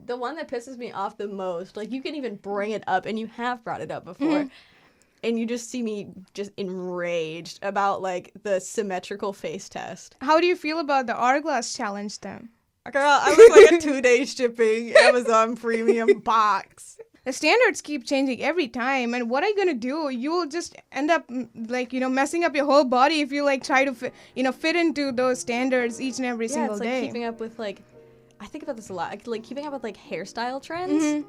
the one that pisses me off the most, like, you can even bring it up, and you have brought it up before, and you just see me just enraged about, like, the symmetrical face test. How do you feel about the Hourglass challenge then? Girl, I was like a 2-day shipping Amazon premium box. The standards keep changing every time, and what are you gonna do? You will just end up, like, messing up your whole body if you, like, try to fit into those standards each and every single day. Yeah, it's like keeping up with, like, I think about this a lot, like keeping up with, like, hairstyle trends.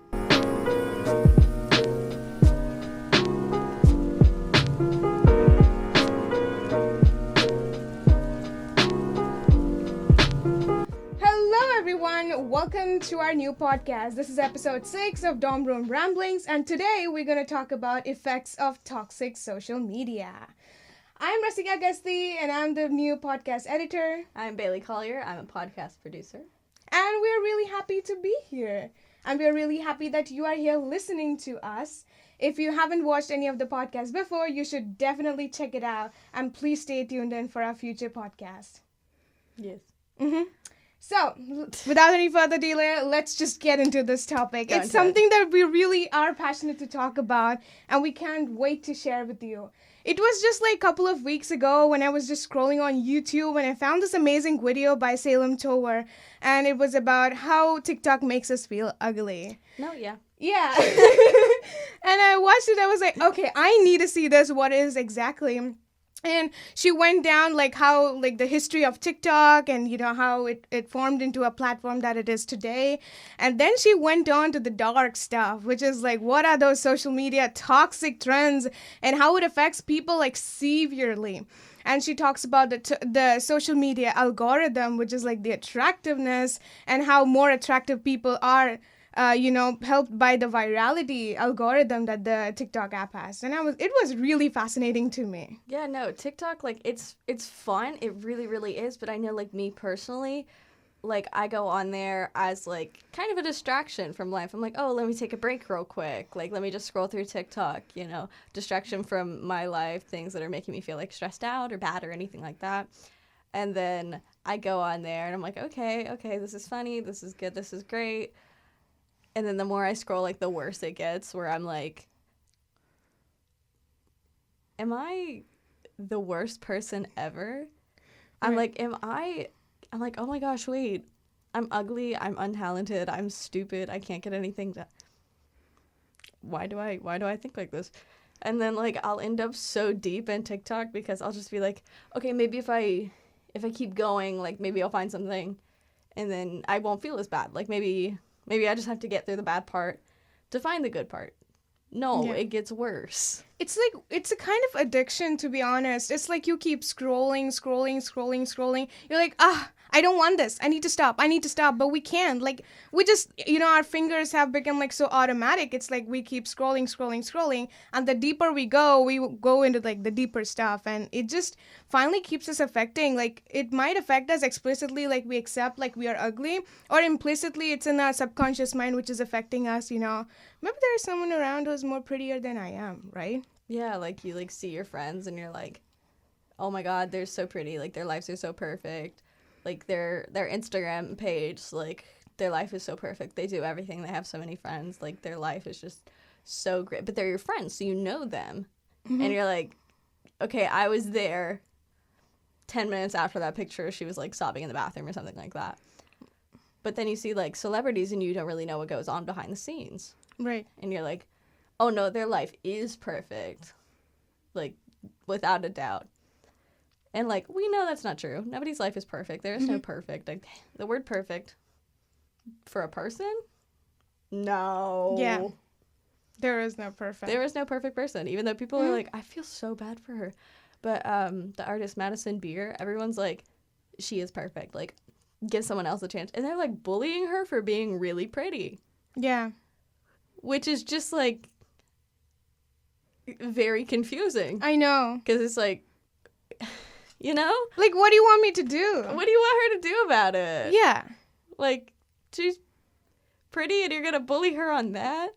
Everyone, welcome to our new podcast. This is episode 6 of Dorm Room Ramblings, and today we're going to talk about effects of toxic social media. I'm Rasika Gasti, and I'm the new podcast editor. I'm Bailey Collier. I'm a podcast producer. And we're really happy to be here. And we're really happy that you are here listening to us. If you haven't watched any of the podcasts before, you should definitely check it out. And please stay tuned in for our future podcast. Yes. So, without any further delay, let's just get into this topic. It's something that we really are passionate to talk about, and we can't wait to share with you. It was just like a couple of weeks ago when I was just scrolling on YouTube, and I found this amazing video by Salem Tower, and it was about how TikTok makes us feel ugly. No, yeah. Yeah. And I watched it, I was like, okay, I need to see this, what it is exactly. And she went down, like, how, like, the history of TikTok and, how it formed into a platform that it is today. And then she went on to the dark stuff, which is, like, what are those social media toxic trends and how it affects people, like, severely. And she talks about the social media algorithm, which is, like, the attractiveness and how more attractive people are helped by the virality algorithm that the TikTok app has. And it was really fascinating to me. Yeah, no, TikTok, like, it's fun. It really, really is. But I know, like, me personally, like, I go on there as, like, kind of a distraction from life. I'm like, oh, let me take a break real quick. Like, let me just scroll through TikTok, distraction from my life, things that are making me feel, like, stressed out or bad or anything like that. And then I go on there and I'm like, okay, this is funny. This is good. This is great. And then the more I scroll, like, the worse it gets, where I'm like, am I the worst person ever? I'm like, oh my gosh, wait, I'm ugly, I'm untalented, I'm stupid, I can't get anything done. Why do I think like this? And then, like, I'll end up so deep in TikTok because I'll just be like, okay, maybe if I keep going, like, maybe I'll find something and then I won't feel as bad. Like, maybe I just have to get through the bad part to find the good part. No, It gets worse. It's like, it's a kind of addiction, to be honest. It's like you keep scrolling. You're like, I don't want this. I need to stop. But we can't. Like, we just, our fingers have become, like, so automatic. It's like we keep scrolling. And the deeper we go into, like, the deeper stuff. And it just finally keeps us affecting. Like, it might affect us explicitly, like, we accept, like, we are ugly. Or implicitly, it's in our subconscious mind, which is affecting us, Maybe there's someone around who's more prettier than I am, right? Yeah, like, you, like, see your friends and you're like, oh my God, they're so pretty. Like, their lives are so perfect. Like, their Instagram page, like, their life is so perfect. They do everything. They have so many friends. Like, their life is just so great. But they're your friends, so you know them. Mm-hmm. And you're like, okay, I was there 10 minutes after that picture. She was, like, sobbing in the bathroom or something like that. But then you see, like, celebrities and you don't really know what goes on behind the scenes. Right. And you're like, oh, no, their life is perfect. Like, without a doubt. And, like, we know that's not true. Nobody's life is perfect. There is no perfect. Like, the word perfect for a person? No. Yeah. There is no perfect. There is no perfect person. Even though people are like, I feel so bad for her. But the artist Madison Beer, everyone's like, she is perfect. Like, give someone else a chance. And they're, like, bullying her for being really pretty. Yeah. Which is just, like, very confusing. I know. Because it's like, Like, what do you want me to do? What do you want her to do about it? Yeah. Like, she's pretty and you're going to bully her on that?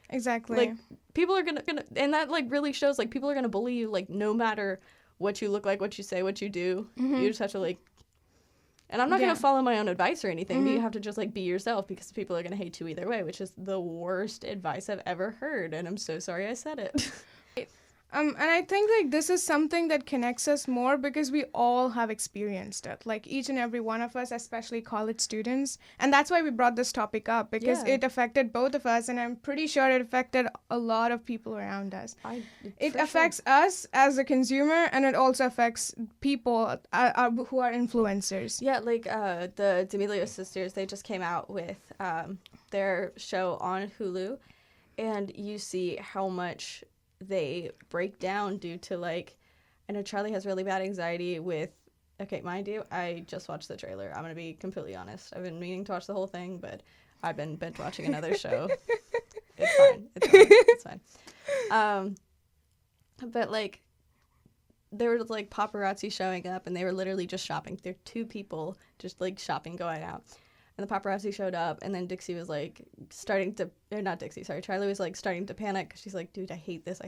Exactly. Like, people are going to, and that, like, really shows, like, people are going to bully you, like, no matter what you look like, what you say, what you do. You just have to, like, And I'm not going to follow my own advice or anything, but you have to just, like, be yourself because people are going to hate you either way, which is the worst advice I've ever heard. And I'm so sorry I said it. And I think, like, this is something that connects us more because we all have experienced it. Like, each and every one of us, especially college students. And that's why we brought this topic up, because it affected both of us. And I'm pretty sure it affected a lot of people around us. It affects us as a consumer, and it also affects people who are influencers. Yeah, like the D'Amelio sisters, they just came out with their show on Hulu. And you see how much they break down due to, like, I know Charlie has really bad anxiety with, okay, mind you, I just watched the trailer. I'm going to be completely honest. I've been meaning to watch the whole thing, but I've been binge watching another show. It's fine. But, like, there were, like, paparazzi showing up, and they were literally just shopping. They're two people just, like, shopping, going out. And the paparazzi showed up, and then Dixie was, like, Charlie was, like, starting to panic, because she's like, dude, I hate this.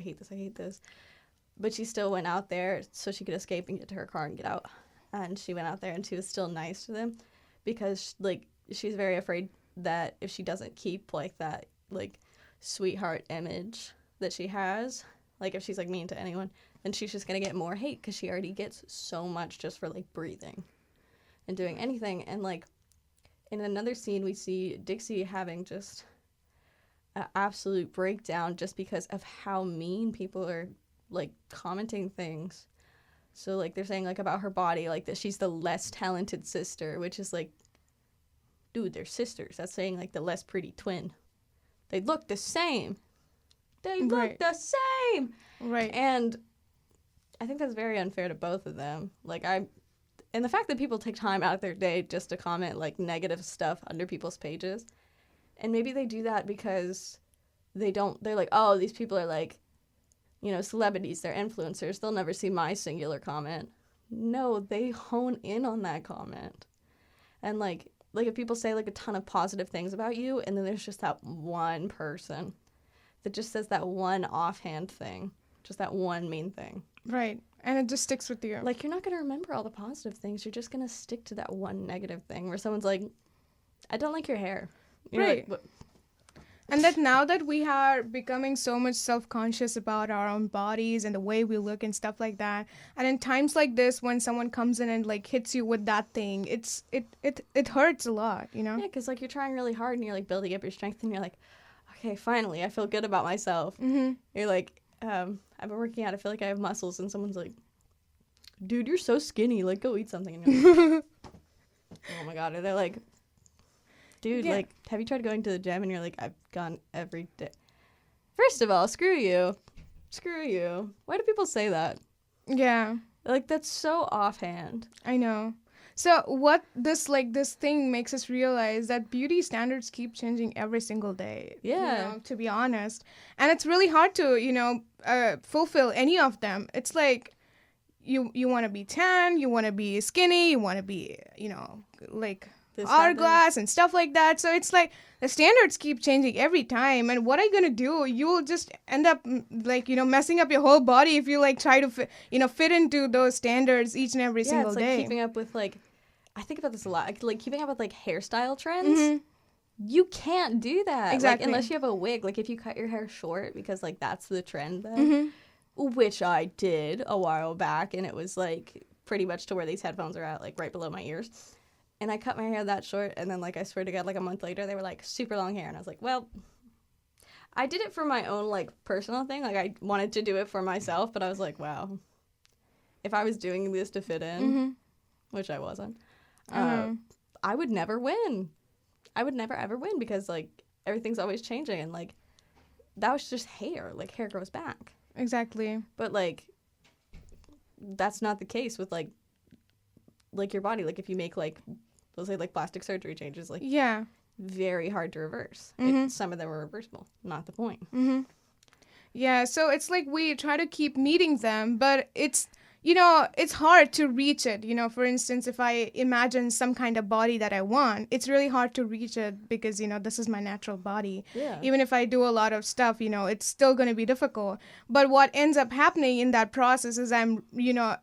But she still went out there so she could escape and get to her car and get out. And she went out there, and she was still nice to them, because, like, she's very afraid that if she doesn't keep, like, that, like, sweetheart image that she has, like, if she's, like, mean to anyone, then she's just going to get more hate, because she already gets so much just for, like, breathing and doing anything. And, like, in another scene, we see Dixie having just an absolute breakdown just because of how mean people are, like, commenting things. So, like, they're saying, like, about her body, like, that she's the less talented sister, which is, like, dude, they're sisters. That's saying, like, the less pretty twin. They look the same. Right. And I think that's very unfair to both of them. Like, and the fact that people take time out of their day just to comment, like, negative stuff under people's pages. And maybe they do that because they're like, oh, these people are, like, you know, celebrities, they're influencers. They'll never see my singular comment. No, they hone in on that comment. And, like if people say, like, a ton of positive things about you, and then there's just that one person that just says that one offhand thing, just that one mean thing. Right. And it just sticks with you. Like, you're not going to remember all the positive things. You're just going to stick to that one negative thing where someone's like, I don't like your hair. Right. Like, and that now that we are becoming so much self-conscious about our own bodies and the way we look and stuff like that, and in times like this when someone comes in and, like, hits you with that thing, it hurts a lot, you know? Yeah, because, like, you're trying really hard and you're, like, building up your strength and you're like, okay, finally, I feel good about myself. Mm-hmm. You're like, I've been working out, I feel like I have muscles, and someone's like, dude, you're so skinny, like, go eat something. And you're like, oh my god. And they're like, dude, like, have you tried going to the gym? And you're like, I've gone every day. First of all, screw you. Why do people say that? Yeah. Like, that's so offhand. I know. So what this thing makes us realize that beauty standards keep changing every single day. Yeah. You know, to be honest. And it's really hard to, you know, fulfill any of them. It's like you want to be tan, you want to be skinny, you want to be, you know, like hourglass and stuff like that. So it's like the standards keep changing every time. And what are you going to do? You will just end up, like, you know, messing up your whole body if you, like, try to, fit into those standards each and every single day. Yeah, it's like keeping up with, like, I think about this a lot. Like, keeping up with, like, hairstyle trends. Mm-hmm. You can't do that. Exactly. Like, unless you have a wig. Like, if you cut your hair short because, like, that's the trend then. Mm-hmm. Which I did a while back. And it was, like, pretty much to where these headphones are at, like, right below my ears. And I cut my hair that short. And then, like, I swear to God, like, a month later, they were, like, super long hair. And I was like, well, I did it for my own, like, personal thing. Like, I wanted to do it for myself. But I was like, wow. If I was doing this to fit in, which I wasn't. I would never win. I would never, ever win because, like, everything's always changing. And, like, that was just hair. Like, hair grows back. Exactly. But, like, that's not the case with, like your body. Like, if you make, like, let's say, like, plastic surgery changes, like, very hard to reverse. Some of them are reversible. Not the point. Yeah, so it's like we try to keep meeting them, but it's... it's hard to reach it. For instance, if I imagine some kind of body that I want, it's really hard to reach it because, this is my natural body. Yeah. Even if I do a lot of stuff, it's still going to be difficult. But what ends up happening in that process is I'm,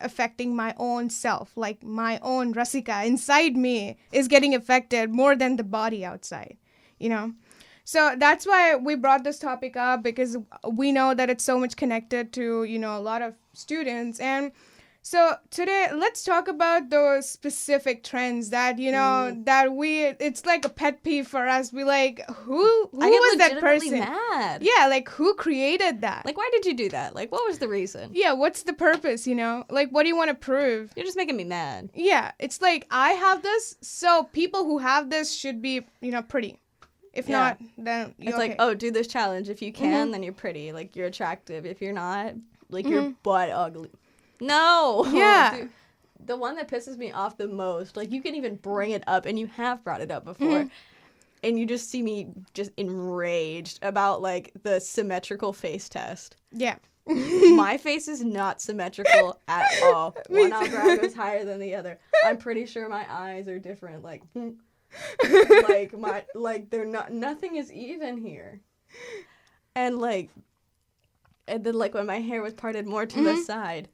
affecting my own self. Like my own Rasika inside me is getting affected more than the body outside, So that's why we brought this topic up, because we know that it's so much connected to, a lot of students. And so today, let's talk about those specific trends that, it's like a pet peeve for us. We like, who was that person? Mad. Yeah, like who created that? Like, why did you do that? Like, what was the reason? Yeah, what's the purpose, Like, what do you want to prove? You're just making me mad. Yeah, it's like, I have this, so people who have this should be, pretty. If not, then it's like, oh, do this challenge. If you can, then you're pretty. Like, you're attractive. If you're not, like, you're butt ugly. No. Yeah. Dude, the one that pisses me off the most, like, you can even bring it up, and you have brought it up before, and you just see me just enraged about, like, the symmetrical face test. Yeah. My face is not symmetrical at all. One eyebrow goes higher than the other. I'm pretty sure my eyes are different. Like, they're not, nothing is even here. And then, like, when my hair was parted more to the side,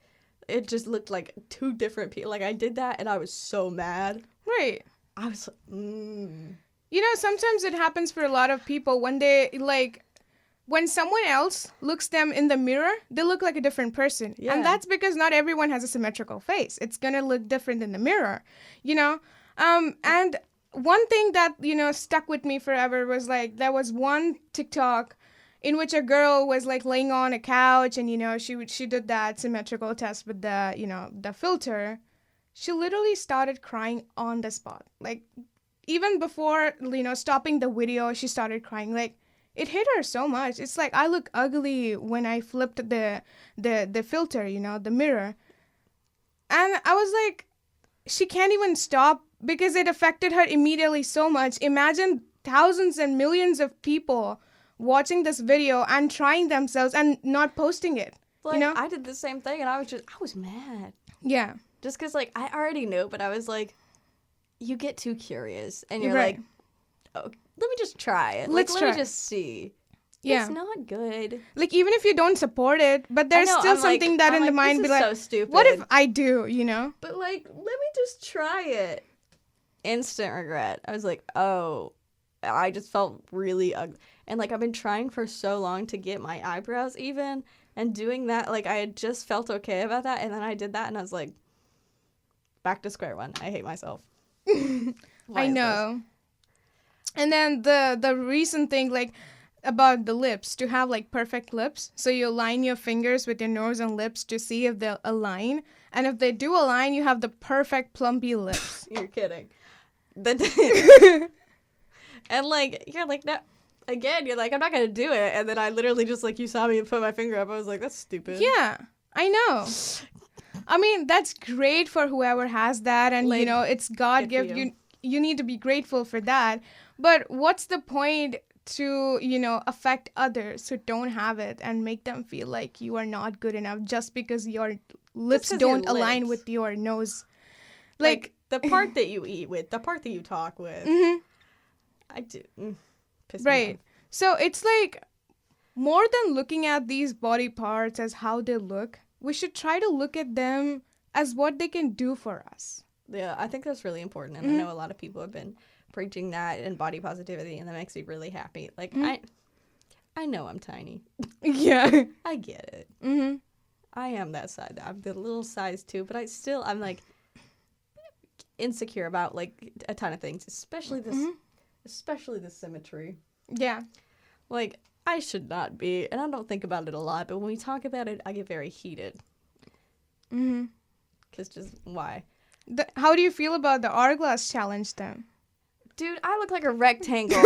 it just looked like two different people. Like, I did that, and I was so mad. Right. I was sometimes it happens for a lot of people when they, like, when someone else looks them in the mirror, they look like a different person. Yeah. And that's because not everyone has a symmetrical face. It's going to look different in the mirror, And one thing that, stuck with me forever was, like, there was one TikTok in which a girl was, like, laying on a couch and, she did that symmetrical test with the, the filter. She literally started crying on the spot. Like, even before, stopping the video, she started crying. Like, it hit her so much. It's like, I look ugly when I flipped the filter, the mirror. And I was like, she can't even stop because it affected her immediately so much. Imagine thousands and millions of people watching this video and trying themselves and not posting it. Like, I did the same thing, and I was mad. Yeah. Just because, like, I already knew, but I was like, you get too curious, and you're right. like, oh, let me just try it. Let me just see. Yeah. It's not good. Like, even if you don't support it, but there's still something that in the mind be like, so stupid. What if I do, But, like, let me just try it. Instant regret. I was like, oh, I just felt really ugly. And, like, I've been trying for so long to get my eyebrows even, and doing that, like, I had just felt okay about that, and then I did that, and I was like, back to square one. I hate myself. I know. And then the recent thing, like, about the lips, to have, like, perfect lips. So you align your fingers with your nose and lips to see if they'll align. And if they do align, you have the perfect plumpy lips. You're kidding. And, like, you're like, no. Again, you're like, I'm not going to do it. And then I literally just, like, you saw me put my finger up. I was like, that's stupid. Yeah, I know. I mean, that's great for whoever has that. And, like, it's God-given. You need to be grateful for that. But what's the point to, affect others who don't have it and make them feel like you are not good enough just because your lips don't align with your nose? Like the part that you eat with, the part that you talk with. I do. Right. So it's like, more than looking at these body parts as how they look, we should try to look at them as what they can do for us. Yeah, I think that's really important. And I know a lot of people have been preaching that and body positivity, and that makes me really happy. Like, I know I'm tiny. Yeah. I get it. I am that size. I'm the little size too, but I'm like insecure about, like, a ton of things, especially the symmetry. Yeah. Like, I should not be, and I don't think about it a lot, but when we talk about it, I get very heated. Because just, why? How do you feel about the hourglass challenge, then? Dude, I look like a rectangle.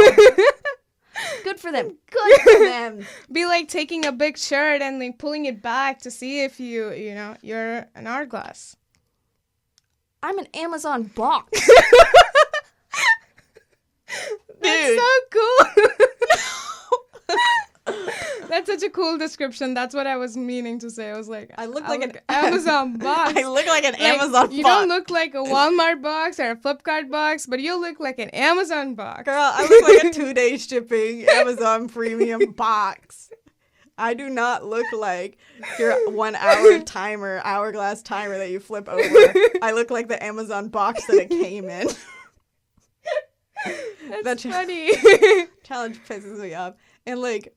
Good for them. Good for them. Be like taking a big shirt and, like, pulling it back to see if you're an hourglass. I'm an Amazon box. That's so cool. That's such a cool description. That's what I was meaning to say. I was like, I look like an Amazon box. I look like an Amazon box. You don't look like a Walmart box or a Flipkart box, but you look like an Amazon box. Girl, I look like a 2-day shipping Amazon premium box. I do not look like your 1 hour timer, hourglass timer that you flip over. I look like the Amazon box that it came in. That's funny. Challenge pisses me off. And like,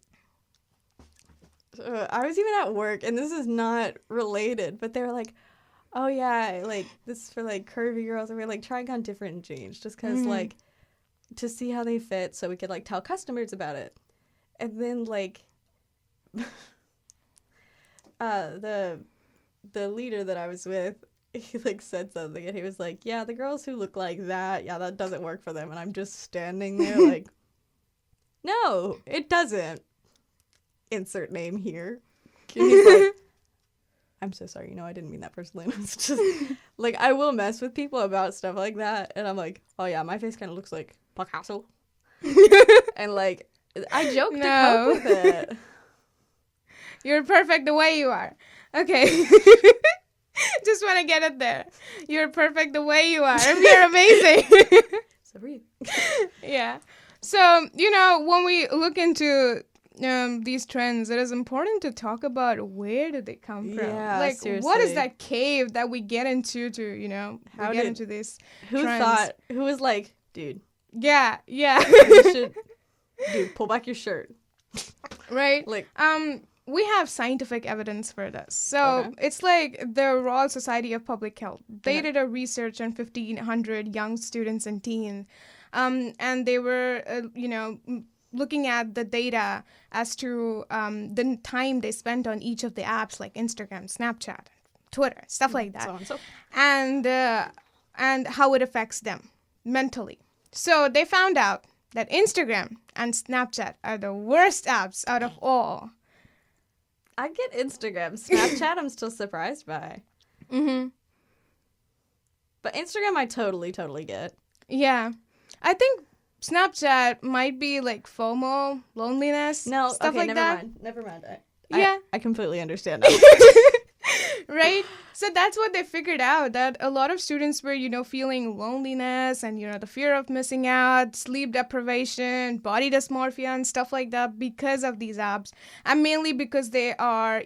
I was even at work, and this is not related, but they were like, oh yeah, like this is for like curvy girls, and we're like trying on different jeans just because like to see how they fit so we could like tell customers about it. And then like the leader that I was with, he like said something, and he was like, yeah, the girls who look like that, yeah, that doesn't work for them. And I'm just standing there like, no, it doesn't. Insert name here. And he's like, I'm so sorry, I didn't mean that personally. It's just like, I will mess with people about stuff like that, and I'm like, oh yeah, my face kind of looks like Picasso. And like, I joke to cope with it. You're perfect the way you are. Okay. Just want to get it there. You're perfect the way you are. You're amazing. So breathe. Yeah. So, when we look into these trends, it is important to talk about where did they come from. Yeah, like, seriously. What is that cave that we get into to, get into these trends? Who was like, dude. Yeah. You should, dude, pull back your shirt. Right? Like, we have scientific evidence for this. So it's like the Royal Society of Public Health. They did a research on 1,500 young students and teens. And they were, looking at the data as to the time they spent on each of the apps like Instagram, Snapchat, Twitter, stuff like that. And how it affects them mentally. So they found out that Instagram and Snapchat are the worst apps out of all. I get Instagram. Snapchat, I'm still surprised by. Mm-hmm. But Instagram, I totally get. Yeah. I think Snapchat might be like FOMO, loneliness, stuff like that. Never mind. I completely understand that. Right? So that's what they figured out, that a lot of students were, feeling loneliness and, the fear of missing out, sleep deprivation, body dysmorphia and stuff like that because of these apps. And mainly because they are,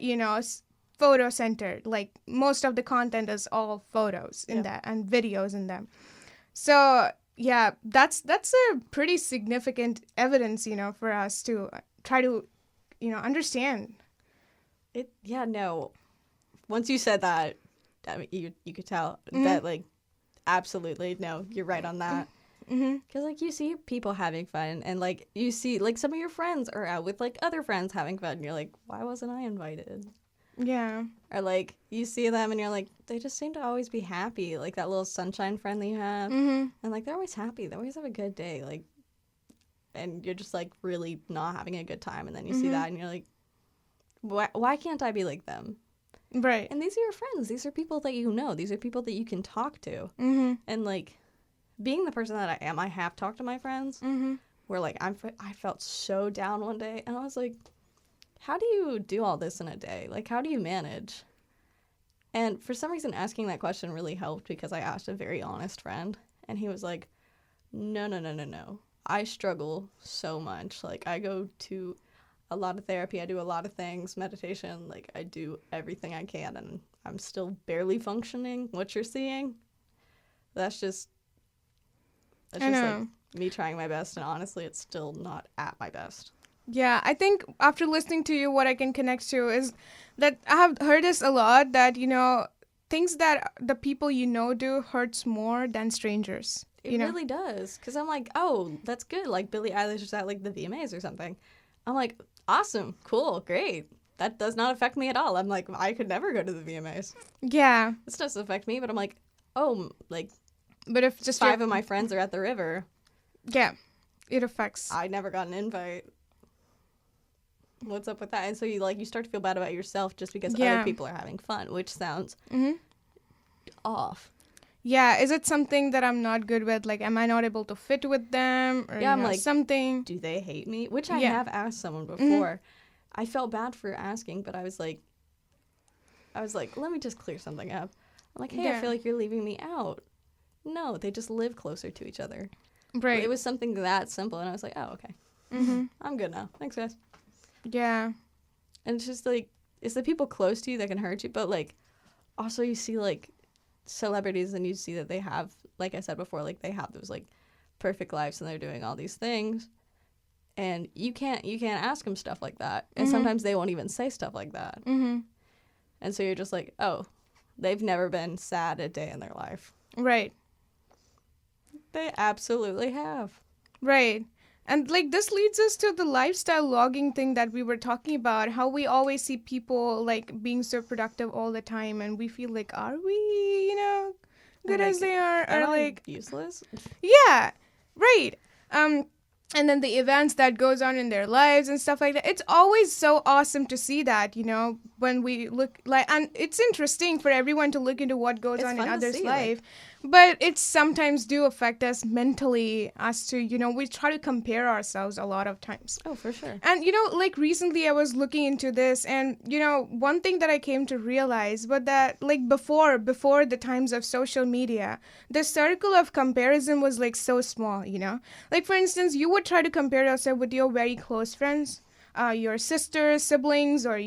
photo-centered. Like, most of the content is all photos in that and videos in them. So, yeah, that's a pretty significant evidence, for us to try to, understand. Once you said that, you could tell that, like, absolutely, no, you're right on that. Because, like, you see people having fun, and, like, you see, like, some of your friends are out with, like, other friends having fun, and you're like, why wasn't I invited? Yeah. Or, like, you see them, and you're like, they just seem to always be happy, like that little sunshine friend that you have. And, like, they're always happy. They always have a good day, like, and you're just, like, really not having a good time, and then you see that, and you're like, why can't I be like them? Right. And these are your friends. These are people that you know. These are people that you can talk to. And, like, being the person that I am, I have talked to my friends where, like, I felt so down one day. And I was like, how do you do all this in a day? Like, how do you manage? And for some reason, asking that question really helped because I asked a very honest friend. And he was like, no. I struggle so much. Like, I go to a lot of therapy. I do a lot of things, meditation. Like, I do everything I can, and I'm still barely functioning. What you're seeing, that's just like me trying my best, and honestly, it's still not at my best. Yeah, I think after listening to you, what I can connect to is that I have heard this a lot, that, things that the people do hurts more than strangers. It really does, because I'm like, oh, that's good. Like, Billie Eilish is at, like, the VMAs or something. I'm like, awesome, cool, great. That does not affect me at all. I'm like, I could never go to the VMAs. Yeah. This doesn't affect me, but I'm like, oh, like, but if just 5 of my friends are at the river. Yeah, it affects. I never got an invite. What's up with that? And so you start to feel bad about yourself just because other people are having fun, which sounds off. Yeah, is it something that I'm not good with? Like, am I not able to fit with them? Or, I'm like, something. Do they hate me? Which I have asked someone before. I felt bad for asking, but I was like, let me just clear something up. I'm like, hey, I feel like you're leaving me out. No, they just live closer to each other. Right. It was something that simple, and I was like, oh, okay. Mm-hmm. I'm good now. Thanks, guys. Yeah. And it's just like, it's the people close to you that can hurt you, but like, also you see like celebrities and you see that they have, like I said before, like they have those like perfect lives and they're doing all these things, and you can't ask them stuff like that, and sometimes they won't even say stuff like that. And so you're just like, oh, they've never been sad a day in their life. Right. They absolutely have. Right. And like this leads us to the lifestyle logging thing that we were talking about, how we always see people like being so productive all the time, and we feel like, are we, good as they are, or like useless? Yeah. Right. And then the events that goes on in their lives and stuff like that. It's always so awesome to see that, when we look like, and it's interesting for everyone to look into what goes on in others' life. But it sometimes do affect us mentally as to, we try to compare ourselves a lot of times. Oh, for sure. And, like recently I was looking into this, and, one thing that I came to realize was that like before the times of social media, the circle of comparison was like so small, Like, for instance, you would try to compare yourself with your very close friends, your sisters, siblings, or,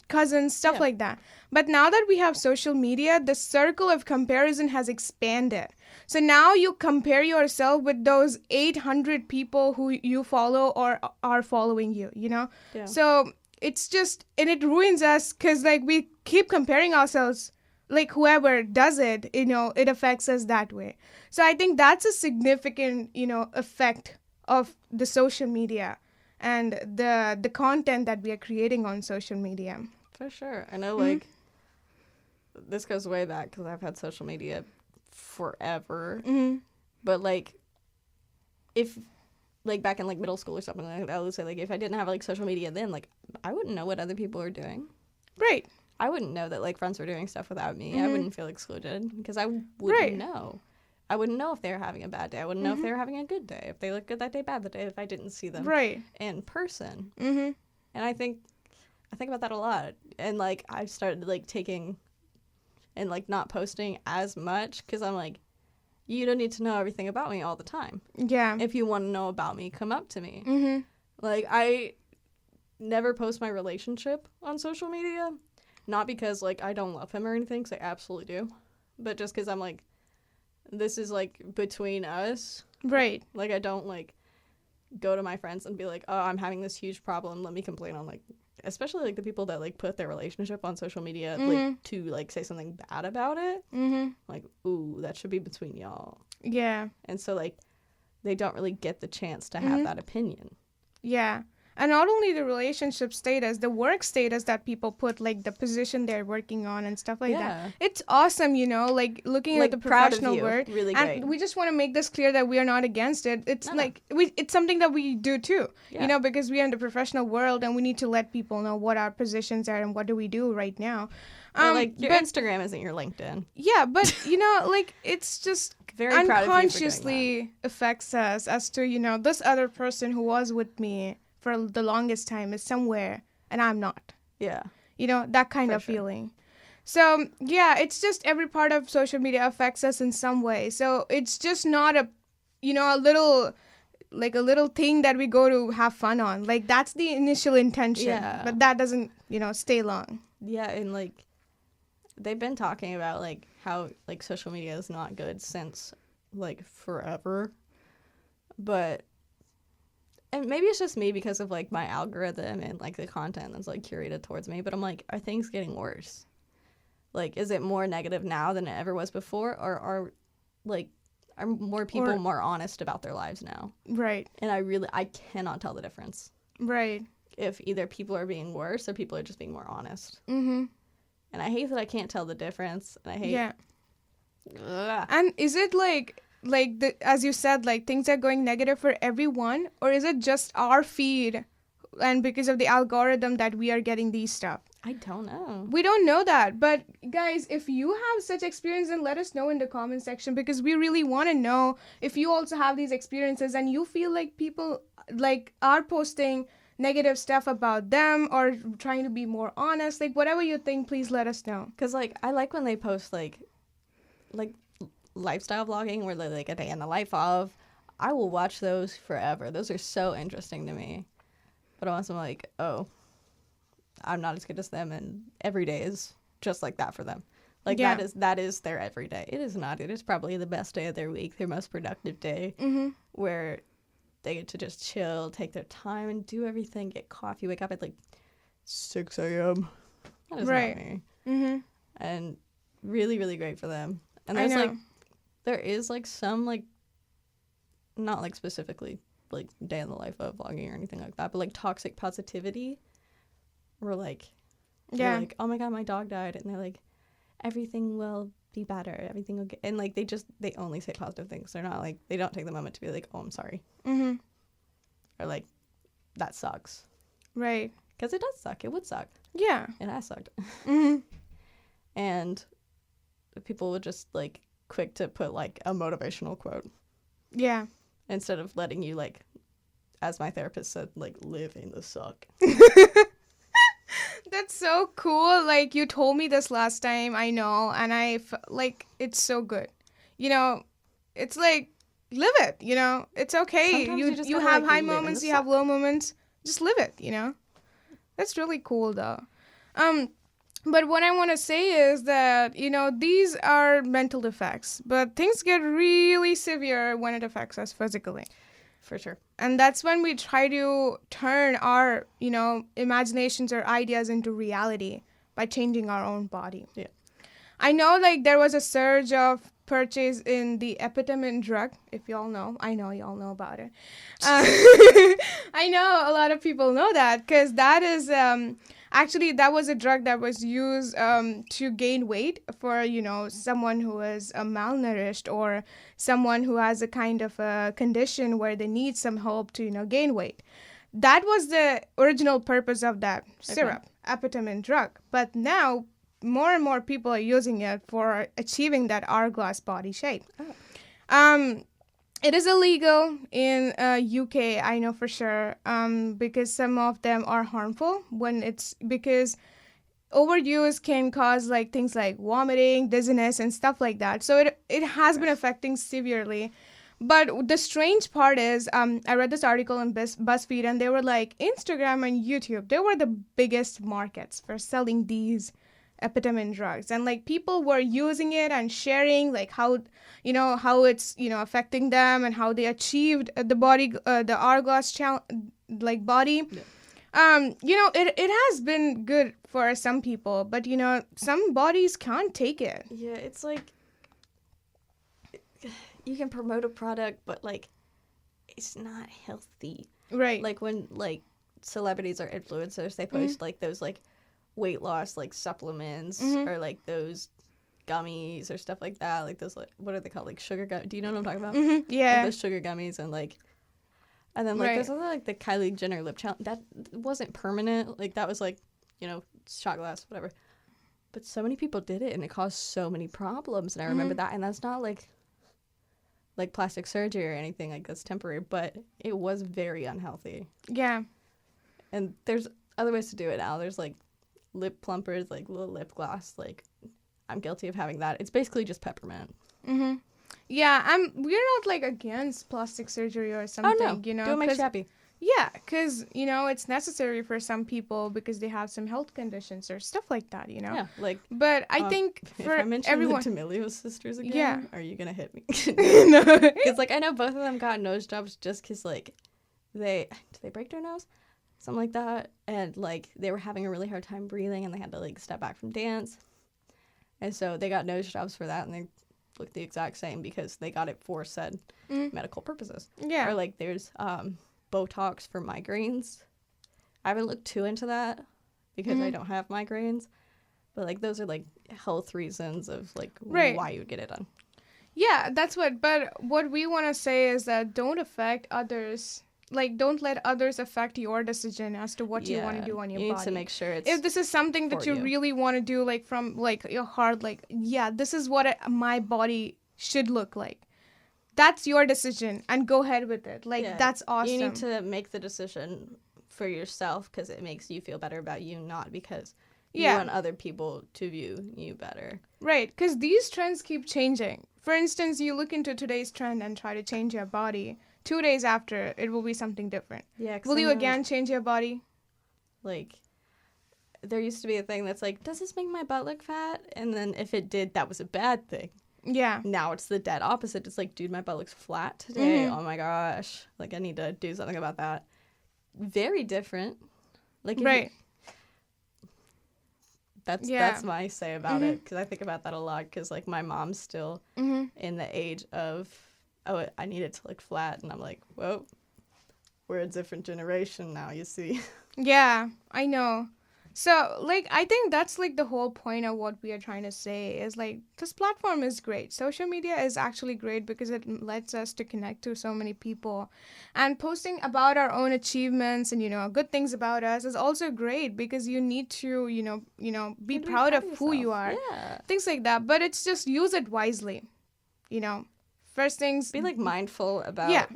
cousins, stuff like that. But now that we have social media, the circle of comparison has expanded. So now you compare yourself with those 800 people who you follow or are following you, Yeah. So it's just, and it ruins us because like we keep comparing ourselves, like whoever does it, it affects us that way. So I think that's a significant, effect of the social media and the content that we are creating on social media. For sure. I know, like, this goes way back because I've had social media forever. But, like, if, like, back in, like, middle school or something like that, I would say, like, if I didn't have, like, social media then, like, I wouldn't know what other people were doing. Right. I wouldn't know that, like, friends were doing stuff without me. I wouldn't feel excluded because I wouldn't know. I wouldn't know if they were having a bad day. I wouldn't know if they were having a good day. If they looked good that day, bad that day, if I didn't see them in person. And I think about that a lot. And, like, I've started, like, taking and, like, not posting as much because I'm like, you don't need to know everything about me all the time. Yeah. If you want to know about me, come up to me. Like, I never post my relationship on social media. Not because, like, I don't love him or anything, because I absolutely do. But just because I'm like, this is, like, between us. Right. Like, I don't, like, go to my friends and be like, oh, I'm having this huge problem. Let me complain on, like, especially, like, the people that, like, put their relationship on social media, like, to, like, say something bad about it. Like, ooh, that should be between y'all. Yeah. And so, like, they don't really get the chance to have that opinion. Yeah. And not only the relationship status, the work status that people put, like the position they're working on and stuff like that. It's awesome, like looking at the professional work. Really and great. We just want to make this clear that we are not against it. It's it's something that we do too, because we are in the professional world and we need to let people know what our positions are and what do we do right now. Like your Instagram isn't your LinkedIn. Yeah, but like it's just very unconsciously affects us as to, this other person who was with me for the longest time is somewhere and I'm not. Yeah. That kind of feeling. So, yeah, it's just every part of social media affects us in some way. So it's just not a little thing that we go to have fun on. Like, that's the initial intention. Yeah. But that doesn't, stay long. Yeah, and, like, they've been talking about, like, how, like, social media is not good since, like, forever. But... and maybe it's just me because of, like, my algorithm and, like, the content that's, like, curated towards me. But I'm like, are things getting worse? Like, is it more negative now than it ever was before? Or are more people more honest about their lives now? Right. And I cannot tell the difference. Right. If either people are being worse or people are just being more honest. And I hate that I can't tell the difference. And I hate... yeah. Ugh. And is it, as you said, like, things are going negative for everyone, or is it just our feed and because of the algorithm that we are getting these stuff? I don't know. We don't know that. But guys, if you have such experience, then let us know in the comment section, because we really want to know if you also have these experiences and you feel like people like are posting negative stuff about them or trying to be more honest. Like, whatever you think, please let us know. Because, like, I like when they post, like lifestyle vlogging where they're, like, a day in the life of. I will watch those forever. Those are so interesting to me. But I'm also like, oh, I'm not as good as them, and every day is just like that for them. Like, that is their every day. It is not. It is probably the best day of their week, their most productive day, where they get to just chill, take their time, and do everything, get coffee, wake up at, like, 6 a.m. That is not me. And really, really great for them. And there's, like, there is, like, some, like, not, like, specifically, like, day in the life of vlogging or anything like that, but, like, toxic positivity, where, like, you're like, oh, my God, my dog died. And they're like, everything will be better. Everything will get... And, like, they only say positive things. They're not, like... They don't take the moment to be like, oh, I'm sorry. Or, like, that sucks. Right. Because it does suck. It would suck. Yeah. It has sucked. And people would just, like, quick to put, like, a motivational quote. Yeah. Instead of letting you, like, as my therapist said, like, live in the suck. That's so cool. Like, you told me this last time, I know, and like, it's so good. You know, it's like, live it, you know? It's okay. Sometimes you have, like, high moments, you have low moments. Just live it, you know? That's really cool, though. But what I want to say is that, you know, these are mental effects, but things get really severe when it affects us physically. For sure. And that's when we try to turn our, you know, imaginations or ideas into reality by changing our own body. Yeah. I know, like, there was a surge of purchase in the epidemic drug, if y'all know. I know y'all know about it. I know a lot of people know that, because that is... Actually, that was a drug that was used to gain weight for, you know, someone who is malnourished or someone who has a kind of a condition where they need some help to, you know, gain weight. That was the original purpose of that syrup, amphetamine drug. But now, more and more people are using it for achieving that hourglass body shape. It is illegal in UK, I know for sure, because some of them are harmful because overuse can cause, like, things like vomiting, dizziness, and stuff like that. So it has been affecting severely. But the strange part is, I read this article in BuzzFeed, and they were like, Instagram and YouTube, they were the biggest markets for selling these amphetamine drugs, and, like, people were using it and sharing, like, how it's, you know, affecting them and how they achieved the body, the hourglass body. You know, it has been good for some people, but, you know, some bodies can't take it. Yeah, it's like you can promote a product, but, like, it's not healthy. Right. Like, when, like, celebrities or influencers, they post like those, like, weight loss, like, supplements or, like, those gummies or stuff like that, like those, like, what are they called, like, sugar gummies? Do you know what I'm talking about? Yeah, like those sugar gummies, and then like there's other, like, the Kylie Jenner lip challenge that wasn't permanent, like, that was, like, you know, shot glass, whatever, but so many people did it and it caused so many problems, and I remember that, and that's not like plastic surgery or anything, like, that's temporary, but it was very unhealthy. Yeah. And there's other ways to do it now. There's, like, lip plumpers, like, little lip gloss, like, I'm guilty of having that. It's basically just peppermint. Yeah, we're not, like, against plastic surgery or something, you know. Don't make you happy. Yeah, because, you know, it's necessary for some people because they have some health conditions or stuff like that, you know. Yeah, like. But I think for if I mention everyone, the D'Amelio sisters again, yeah, are you gonna hit me? No, because, like, I know both of them got nose jobs just because, like, did they break their nose? Something like that, and, like, they were having a really hard time breathing, and they had to, like, step back from dance, and so they got nose jobs for that, and they look the exact same because they got it for said medical purposes. Yeah. Or, like, there's Botox for migraines. I haven't looked too into that because I don't have migraines, but, like, those are, like, health reasons of, like, why you would get it done. Yeah, but what we want to say is that don't affect others. Like, don't let others affect your decision as to what you want to do on your body. You need to make sure it's if this is something that you really want to do, like, from, like, your heart, like, yeah, this is what my body should look like. That's your decision, and go ahead with it. Like, that's awesome. You need to make the decision for yourself because it makes you feel better about you, not because you Yeah. want other people to view you better. Right, because these trends keep changing. For instance, you look into today's trend and try to change your body. 2 days after, it will be something different. Yeah. 'Cause Will you I know, again change your body? like, there used to be a thing that's like, does this make my butt look fat? And then if it did, that was a bad thing. Yeah. Now it's the dead opposite. It's like, dude, my butt looks flat today. Mhm. Oh my gosh. Like, I need to do something about that. Very different. Like, if Right. that's my say about Mhm. it, because I think about that a lot, because, like, my mom's still Mm-hmm. in the age of, oh, I need it to look flat. And I'm like, whoa, we're a different generation now, you see. Yeah, I know. So, like, I think that's, like, the whole point of what we are trying to say is, like, this platform is great. Social media is actually great because it lets us to connect to so many people. And posting about our own achievements and, good things about us is also great because you need to, be And proud of who you yourself. are. Yeah. Things like that. But it's just use it wisely, First things... Be, like, mindful about Yeah.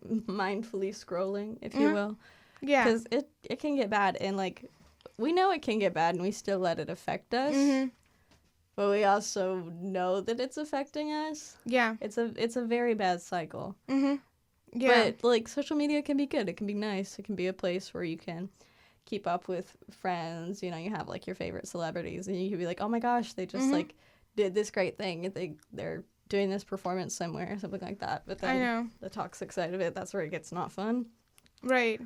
mindfully scrolling, if you Mhm. will. Yeah. Because it can get bad, and, like, we know it can get bad, and we still let it affect us. Mm-hmm. But we also know that it's affecting us. Yeah. It's a very bad cycle. Mm-hmm. Yeah. But, like, social media can be good. It can be nice. It can be a place where you can keep up with friends. You have, like, your favorite celebrities, and you can be like, oh my gosh, they just, Mhm. like, did this great thing. And they're doing this performance somewhere, something like that. But I then know. the toxic side of it, that's where it gets not fun. Right.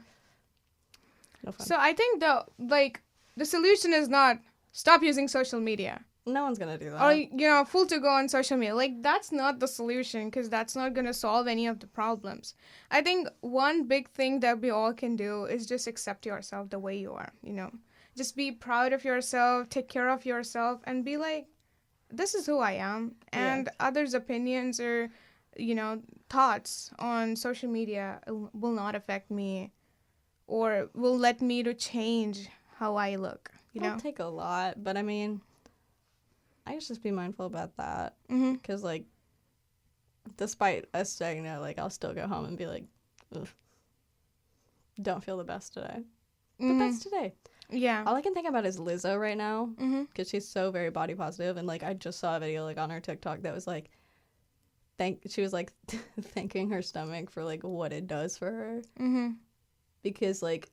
No fun. So I think the solution is not stop using social media No one's going to do that. or full to go on social media. Like, that's not the solution because that's not going to solve any of the problems. I think one big thing that we all can do is just accept yourself the way you are, Just be proud of yourself, take care of yourself, and be like, this is who I am. And others' opinions or, thoughts on social media will not affect me or will let me to change how I look, It'll take a lot, but I mean, I just be mindful about that. Mm-hmm. Because, like, despite us saying that, like, I'll still go home and be like, ugh, don't feel the best today. But that's today. Yeah. All I can think about is Lizzo right now, Mm-hmm. because she's so very body positive. And, like, I just saw a video, like, on her TikTok that was, like, she was, like, thanking her stomach for, like, what it does for her. Mm-hmm. Because, like,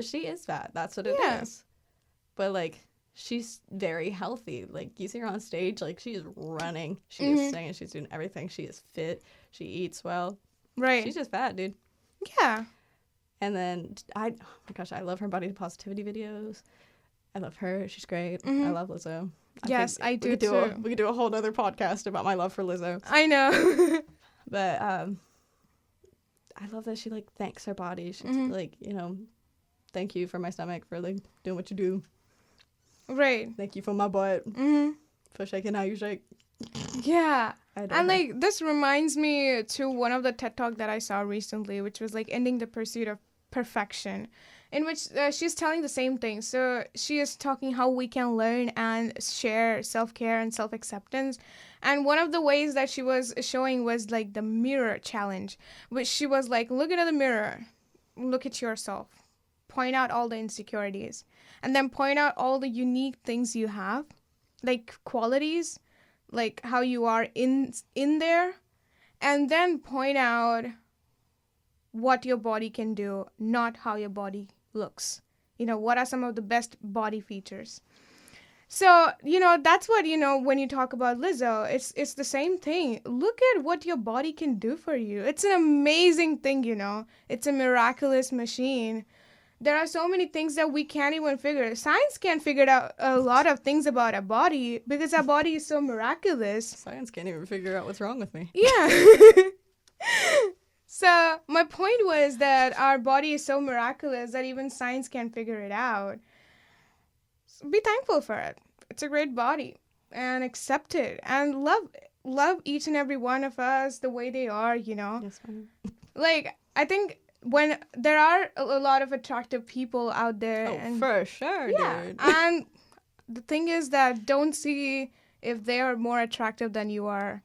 she is fat. That's what it Yeah. is. But, like, she's very healthy. Like, you see her on stage, like, she is running. She is singing. She's doing everything. She is fit. She eats well. Right. She's just fat, dude. Yeah. And then, oh my gosh, I love her body positivity videos. I love her. She's great. Mhm. I love Lizzo. Yes, think I we do could too. We could do a whole other podcast about my love for Lizzo. I know. But I love that she, like, thanks her body. She's like, thank you for my stomach for, like, doing what you do. Right. Thank you for my butt Mm-hmm. for shaking how you shake. Yeah. I adore And, her. like, this reminds me to one of the TED Talk that I saw recently, which was, like, ending the pursuit of perfection, in which she's telling the same thing. So she is talking how we can learn and share self-care and self-acceptance. And one of the ways that she was showing was, like, the mirror challenge, which she was like, look into the mirror, look at yourself, point out all the insecurities, and then point out all the unique things you have, like qualities, like how you are in there, and then point out what your body can do, not how your body looks. What are some of the best body features? So, that's what, when you talk about Lizzo, it's the same thing. Look at what your body can do for you. It's an amazing thing, It's a miraculous machine. There are so many things that we can't even figure. Science can't figure out a lot of things about our body because our body is so miraculous. Science can't even figure out what's wrong with me. Yeah. So my point was that our body is so miraculous that even science can't figure it out. So be thankful for it. It's a great body, and accept it, and love each and every one of us the way they are. Yes, ma'am. Like, I think when there are a lot of attractive people out there, Oh, and for sure, dude. and the thing is that don't see if they are more attractive than you are.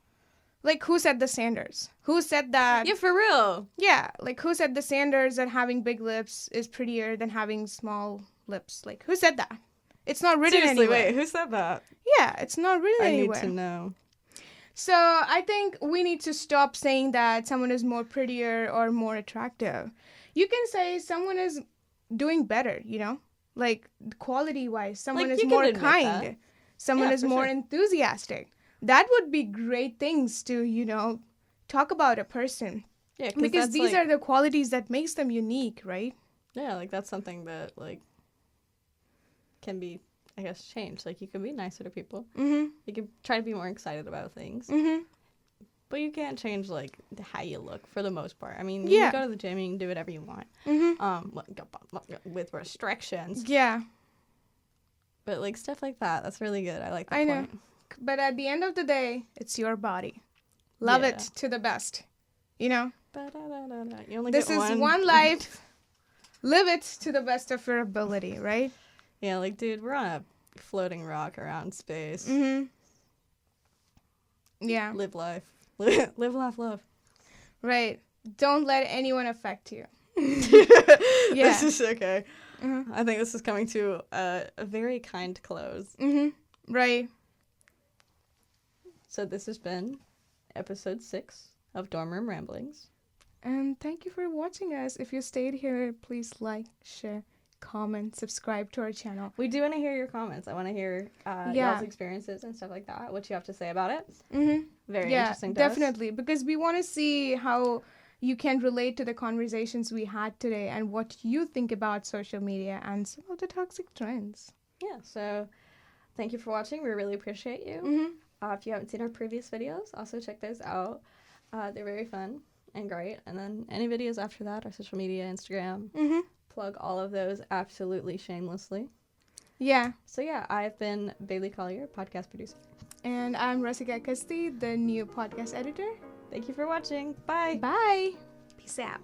Like, who set the standards? Who said that? Yeah, for real. Yeah, like, who said the standards that having big lips is prettier than having small lips? Like, who said that? It's not written Seriously, anywhere. wait, who said that? Yeah, it's not written anywhere. I need to know. So I think we need to stop saying that someone is more prettier or more attractive. You can say someone is doing better, you know? Like, quality-wise, someone Like, is you more can admit kind. that. Someone Yeah, is for more sure. enthusiastic. That would be great things to, you know, talk about a person. Yeah, Because that's, these like, are the qualities that makes them unique, right? Yeah, like, that's something that, like, can be, I guess, changed. Like, you can be nicer to people. Mm-hmm. You can try to be more excited about things. Mm-hmm. But you can't change, like, how you look for the most part. I mean, Yeah. you go to the gym, you can do whatever you want. Mm-hmm. With restrictions. Yeah, But, like, stuff like that, that's really good. I like that I know. point. But at the end of the day, it's your body. Love Yeah. it to the best. You know? Ba-da-da-da-da. You only This get is one life. Live it to the best of your ability, right? Yeah, like, dude, we're on a floating rock around space. Mm-hmm. Yeah, Live life. Live, laugh, love. right. Don't let anyone affect you. This is okay. Mm-hmm. I think this is coming to a very kind close. Mm-hmm. Right. So this has been episode 6 of Dorm Room Ramblings. And thank you for watching us. If you stayed here, please like, share, comment, subscribe to our channel. We do want to hear your comments. I want to hear y'all's experiences and stuff like that, what you have to say about it. Mm-hmm. Very Yeah, interesting to us. definitely. Because we want to see how you can relate to the conversations we had today and what you think about social media and some of the toxic trends. Yeah, so thank you for watching. We really appreciate you. Mm-hmm. If you haven't seen our previous videos, also check those out. They're very fun and great. And then any videos after that, our social media, Instagram, Mm-hmm. plug all of those absolutely shamelessly. Yeah. So yeah, I've been Bailey Collier, podcast producer. And I'm Rasika Gasti, the new podcast editor. Thank you for watching. Bye. Bye. Peace out.